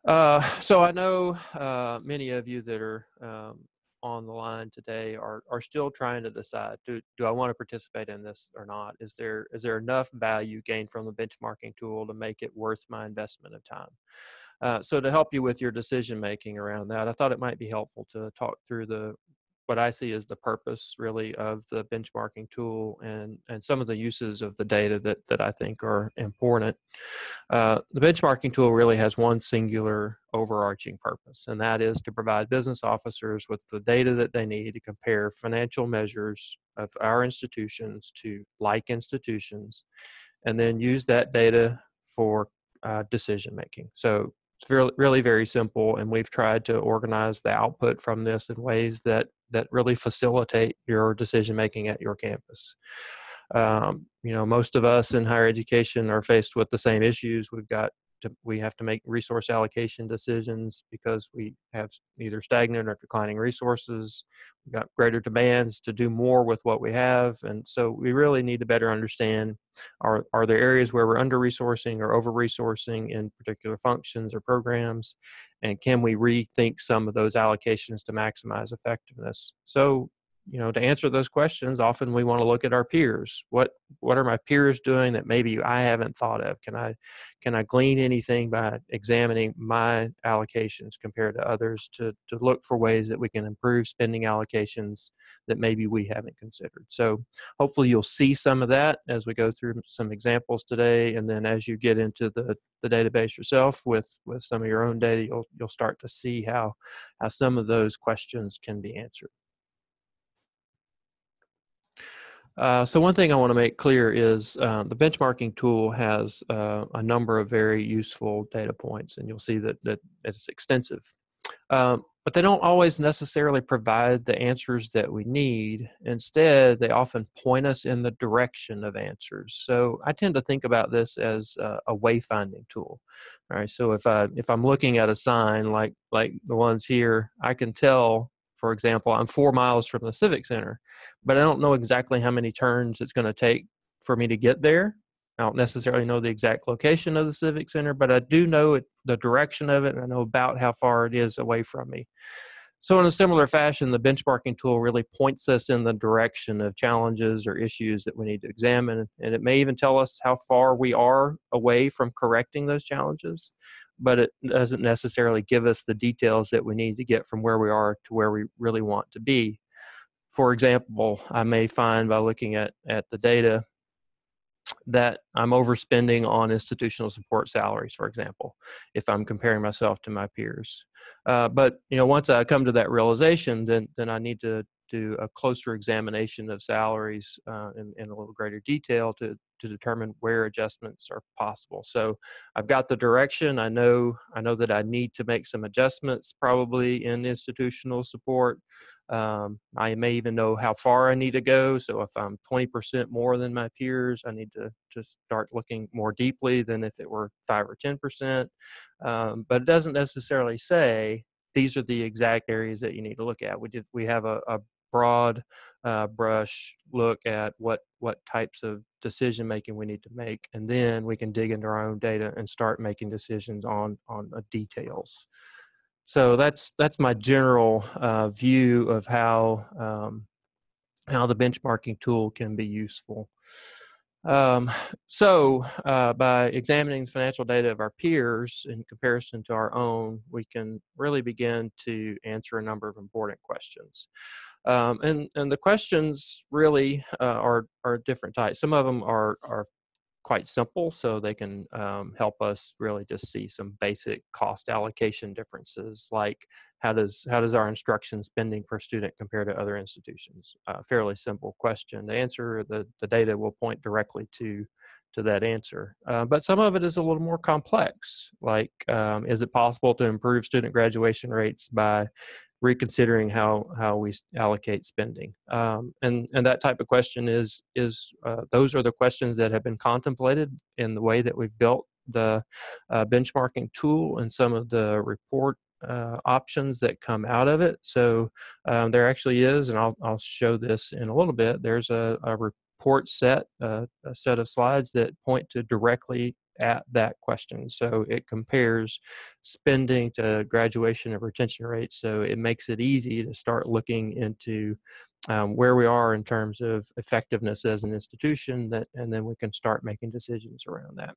So I know many of you that are on the line today are still trying to decide, do I want to participate in this or not? Is there enough value gained from the benchmarking tool to make it worth my investment of time? So to help you with your decision making around that, I thought it might be helpful to talk through what I see as the purpose really of the benchmarking tool and some of the uses of the data that I think are important. The benchmarking tool really has one singular overarching purpose, and that is to provide business officers with the data that they need to compare financial measures of our institutions to like institutions, and then use that data for decision making. So it's really very simple, and we've tried to organize the output from this in ways that really facilitate your decision making at your campus. Most of us in higher education are faced with the same issues. We have to make resource allocation decisions because we have either stagnant or declining resources. We've got greater demands to do more with what we have. And so we really need to better understand, are there areas where we're under-resourcing or over-resourcing in particular functions or programs? And can we rethink some of those allocations to maximize effectiveness? So, to answer those questions, often we want to look at our peers. What are my peers doing that maybe I haven't thought of? Can I glean anything by examining my allocations compared to others to look for ways that we can improve spending allocations that maybe we haven't considered? So hopefully you'll see some of that as we go through some examples today, and then as you get into the database yourself with some of your own data, you'll start to see how some of those questions can be answered. So one thing I want to make clear is the benchmarking tool has a number of very useful data points, and you'll see that it's extensive. But they don't always necessarily provide the answers that we need. Instead, they often point us in the direction of answers. So I tend to think about this as a wayfinding tool. All right. So if I'm looking at a sign like the ones here, I can tell, for example, I'm 4 miles from the Civic Center, but I don't know exactly how many turns it's going to take for me to get there. I don't necessarily know the exact location of the Civic Center, but I do know the direction of it, and I know about how far it is away from me. So in a similar fashion, the benchmarking tool really points us in the direction of challenges or issues that we need to examine, and it may even tell us how far we are away from correcting those challenges, but it doesn't necessarily give us the details that we need to get from where we are to where we really want to be. For example, I may find by looking at the data that I'm overspending on institutional support salaries, for example, if I'm comparing myself to my peers. But once I come to that realization, then I need to do a closer examination of salaries in a little greater detail to determine where adjustments are possible. So I've got the direction. I know that I need to make some adjustments probably in institutional support. I may even know how far I need to go. So if I'm 20% more than my peers, I need to start looking more deeply than if it were 5 or 10%. But it doesn't necessarily say these are the exact areas that you need to look at. We have a broad brush look at what types of decision making we need to make, and then we can dig into our own data and start making decisions on details. So that's my general view of how the benchmarking tool can be useful. So by examining the financial data of our peers in comparison to our own, we can really begin to answer a number of important questions. And the questions really are different types. Some of them are quite simple, so they can help us really just see some basic cost allocation differences, like how does our instruction spending per student compare to other institutions? Fairly simple question to answer. The data will point directly to that answer. But some of it is a little more complex, like is it possible to improve student graduation rates by reconsidering how we allocate spending, and that type of question is those are the questions that have been contemplated in the way that we've built the benchmarking tool and some of the report options that come out of it. So there actually is, and I'll show this in a little bit. There's a support set, a set of slides that point to directly at that question. So it compares spending to graduation and retention rates. So it makes it easy to start looking into where we are in terms of effectiveness as an institution, and then we can start making decisions around that.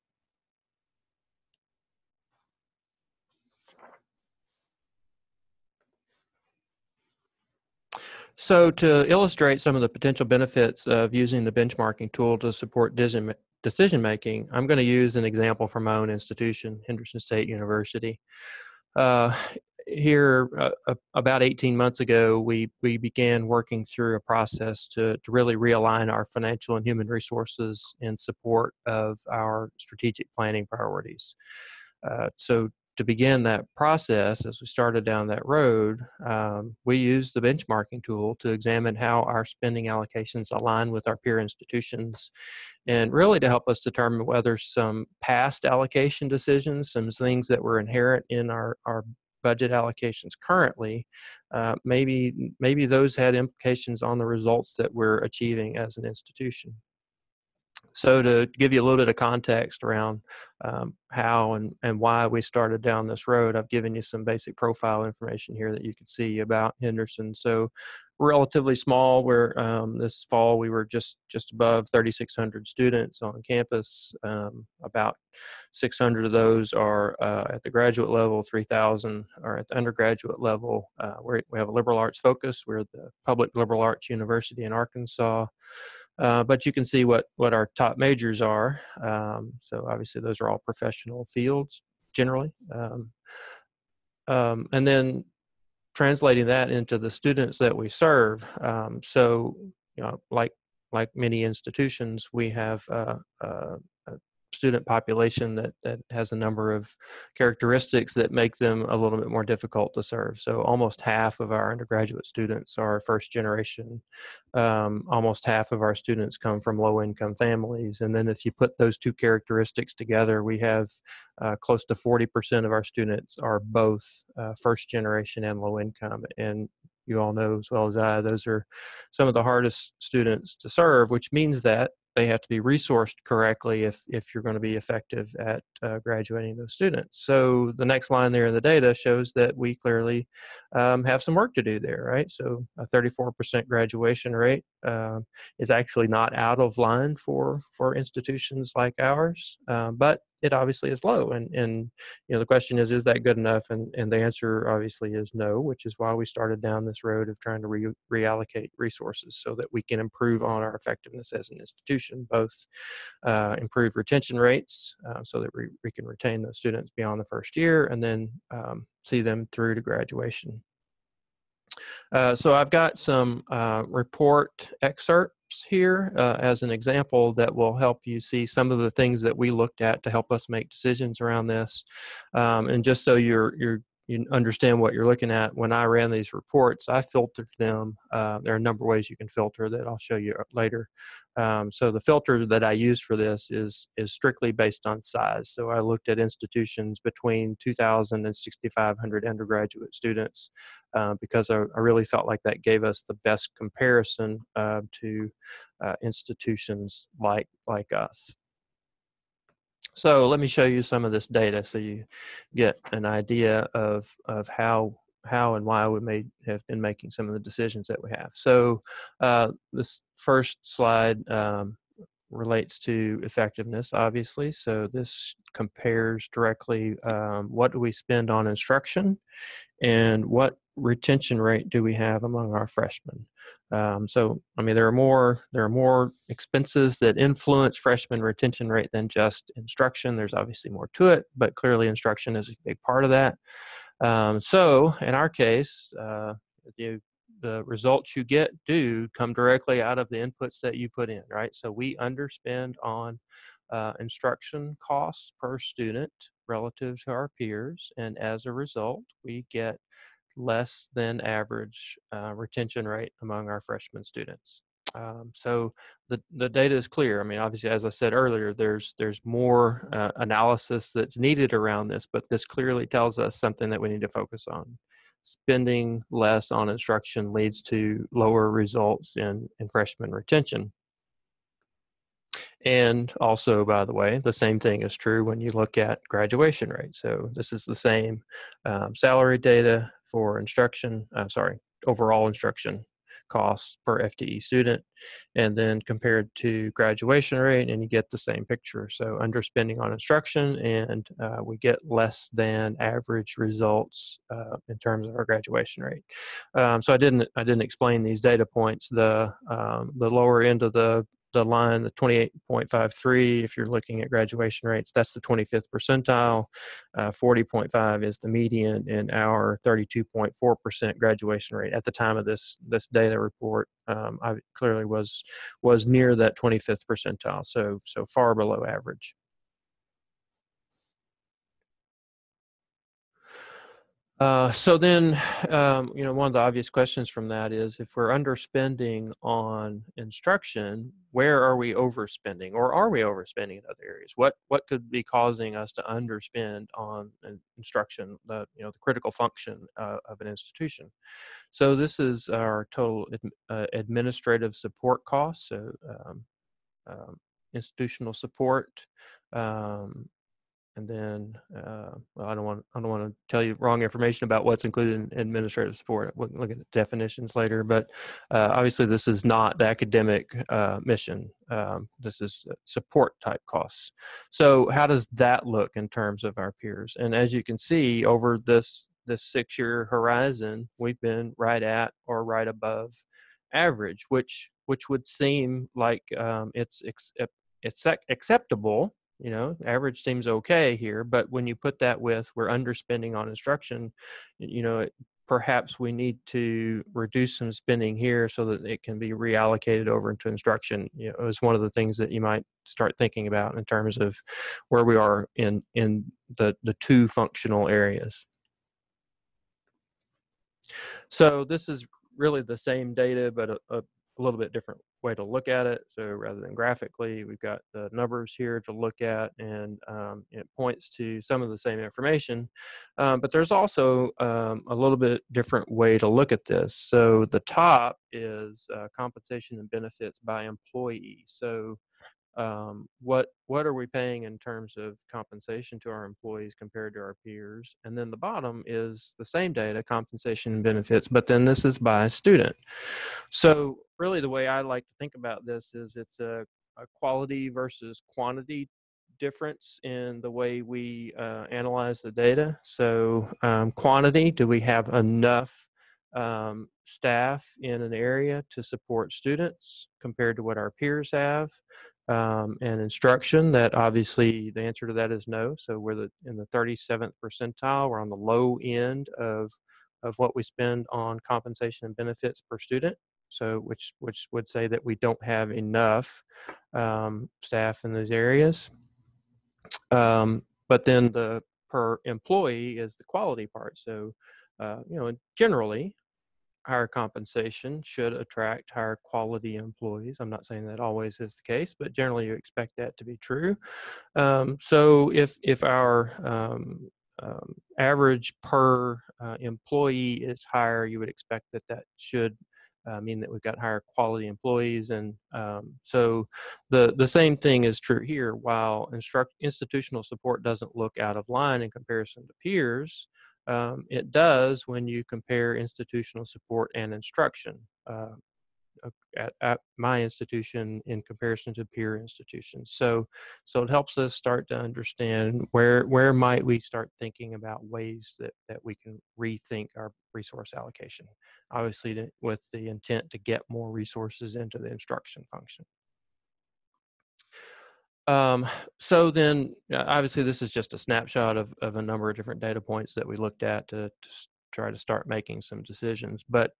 So to illustrate some of the potential benefits of using the benchmarking tool to support decision making, I'm going to use an example from my own institution, Henderson State University. Uh, Here, about 18 months ago, we began working through a process to really realign our financial and human resources in support of our strategic planning priorities. So to begin that process, as we started down that road, we used the benchmarking tool to examine how our spending allocations align with our peer institutions, and really to help us determine whether some past allocation decisions, some things that were inherent in our budget allocations currently, maybe those had implications on the results that we're achieving as an institution. So to give you a little bit of context around how and why we started down this road, I've given you some basic profile information here that you can see about Henderson. So relatively small. Where this fall we were just above 3,600 students on campus. About 600 of those are at the graduate level, 3,000 are at the undergraduate level. We have a liberal arts focus. We're the public liberal arts university in Arkansas. But you can see what our top majors are. So obviously those are all professional fields generally. And then translating that into the students that we serve. So, like many institutions, we have a student population that has a number of characteristics that make them a little bit more difficult to serve. So almost half of our undergraduate students are first generation. Almost half of our students come from low income families. And then if you put those two characteristics together, we have close to 40% of our students are both first generation and low income. And you all know as well as I, those are some of the hardest students to serve, which means that they have to be resourced correctly if you're going to be effective at graduating those students. So the next line there in the data shows that we clearly have some work to do there, right? So a 34% graduation rate is actually not out of line for institutions like ours, but it obviously is low. And the question is that good enough? And the answer obviously is no, which is why we started down this road of trying to reallocate resources so that we can improve on our effectiveness as an institution, both improve retention rates so that we can retain those students beyond the first year, and then see them through to graduation. So I've got some report excerpts here as an example that will help you see some of the things that we looked at to help us make decisions around this. And just so you understand what you're looking at, when I ran these reports, I filtered them. There are a number of ways you can filter that I'll show you later. So the filter that I used for this is strictly based on size. So I looked at institutions between 2,000 and 6,500 undergraduate students because I really felt like that gave us the best comparison to institutions like us. So let me show you some of this data so you get an idea of how and why we have been making some of the decisions that we have. So this first slide relates to effectiveness, obviously. So this compares directly what do we spend on instruction and what retention rate do we have among our freshmen. So, I mean, there are more expenses that influence freshman retention rate than just instruction. There's obviously more to it, but clearly instruction is a big part of that. So, in our case, the results you get do come directly out of the inputs that you put in, right? So we underspend on instruction costs per student relative to our peers, and as a result, we get less than average retention rate among our freshman students. So the data is clear. I mean, obviously, as I said earlier, there's more analysis that's needed around this, but this clearly tells us something that we need to focus on. Spending less on instruction leads to lower results in freshman retention. And also, by the way, the same thing is true when you look at graduation rate. So this is the same salary data for overall instruction costs per FTE student, and then compared to graduation rate, and you get the same picture. So underspending on instruction, and we get less than average results in terms of our graduation rate. So I didn't explain these data points. The lower end of the line, the 28.53, if you're looking at graduation rates, that's the 25th percentile. 40.5 is the median, and our 32.4% graduation rate at the time of this data report, I clearly was near that 25th percentile, so far below average. So then, one of the obvious questions from that is, if we're underspending on instruction, where are we overspending, or are we overspending in other areas? What could be causing us to underspend on instruction, the critical function of an institution? So this is our total administrative support costs. So institutional support. And then, I don't want to tell you wrong information about what's included in administrative support. We can look at the definitions later, but obviously this is not the academic mission. This is support type costs. So how does that look in terms of our peers? And as you can see, over this 6-year horizon, we've been right at or right above average, which would seem like it's acceptable. Average seems okay here, but when you put that with we're underspending on instruction, perhaps we need to reduce some spending here so that it can be reallocated over into instruction. Is one of the things that you might start thinking about in terms of where we are in the two functional areas. So this is really the same data, but a little bit different way to look at it. So rather than graphically, we've got the numbers here to look at, and it points to some of the same information. But there's also a little bit different way to look at this. So the top is compensation and benefits by employee. So what are we paying in terms of compensation to our employees compared to our peers? And then the bottom is the same data, compensation and benefits, but then this is by student. So really the way I like to think about this is it's a quality versus quantity difference in the way we analyze the data. So quantity, do we have enough staff in an area to support students compared to what our peers have? And instruction, that obviously the answer to that is no. So we're in the 37th percentile. We're on the low end of what we spend on compensation and benefits per student. So which would say that we don't have enough staff in those areas. But then the per employee is the quality part. So generally, higher compensation should attract higher quality employees. I'm not saying that always is the case, but generally you expect that to be true. So if our average per employee is higher, you would expect that should mean that we've got higher quality employees. And so the same thing is true here. While institutional support doesn't look out of line in comparison to peers, it does when you compare institutional support and instruction at my institution in comparison to peer institutions. So it helps us start to understand where might we start thinking about ways that we can rethink our resource allocation, obviously with the intent to get more resources into the instruction function. So then, obviously, this is just a snapshot of a number of different data points that we looked at to try to start making some decisions. But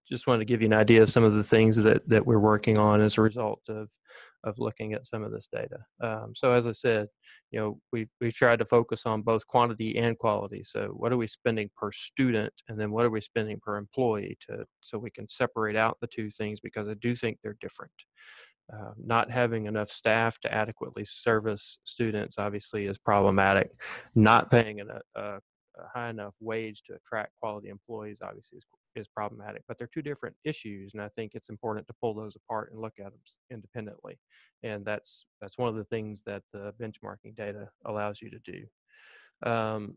just wanted to give you an idea of some of the things that we're working on as a result of looking at some of this data. So as I said, we've tried to focus on both quantity and quality. So what are we spending per student, and then what are we spending per employee, so we can separate out the two things, because I do think they're different. Not having enough staff to adequately service students obviously is problematic. Not paying a high enough wage to attract quality employees obviously is problematic, but they're two different issues, and I think it's important to pull those apart and look at them independently. And that's one of the things that the benchmarking data allows you to do.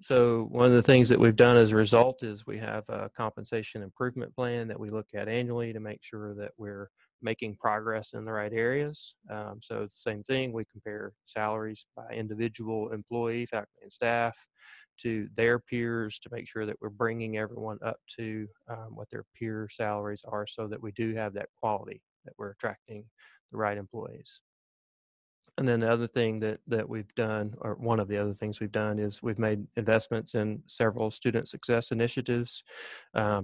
So one of the things that we've done as a result is we have a compensation improvement plan that we look at annually to make sure that we're making progress in the right areas. So it's the same thing, we compare salaries by individual employee, faculty, and staff to their peers to make sure that we're bringing everyone up to what their peer salaries are, so that we do have that quality, that we're attracting the right employees. And then the other thing that we've done, or one of the other things we've done, is we've made investments in several student success initiatives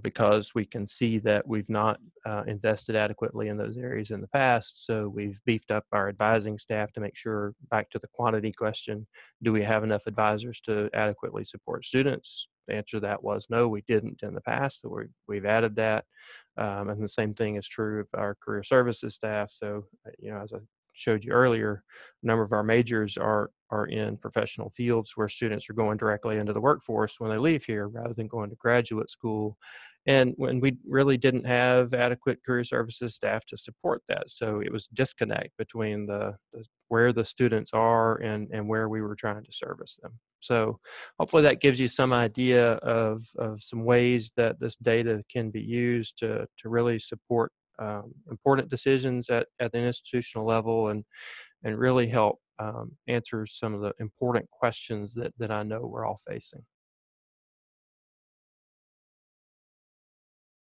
because we can see that we've not invested adequately in those areas in the past. So we've beefed up our advising staff to make sure, back to the quantity question, do we have enough advisors to adequately support students? The answer to that was no, we didn't in the past. So we've added that. And the same thing is true of our career services staff. So, as I showed you earlier, a number of our majors are in professional fields where students are going directly into the workforce when they leave here, rather than going to graduate school. And when we really didn't have adequate career services staff to support that, so it was disconnect between where the students are and where we were trying to service them. So hopefully that gives you some idea of some ways that this data can be used to really support important decisions at the institutional level, and really help answer some of the important questions that I know we're all facing.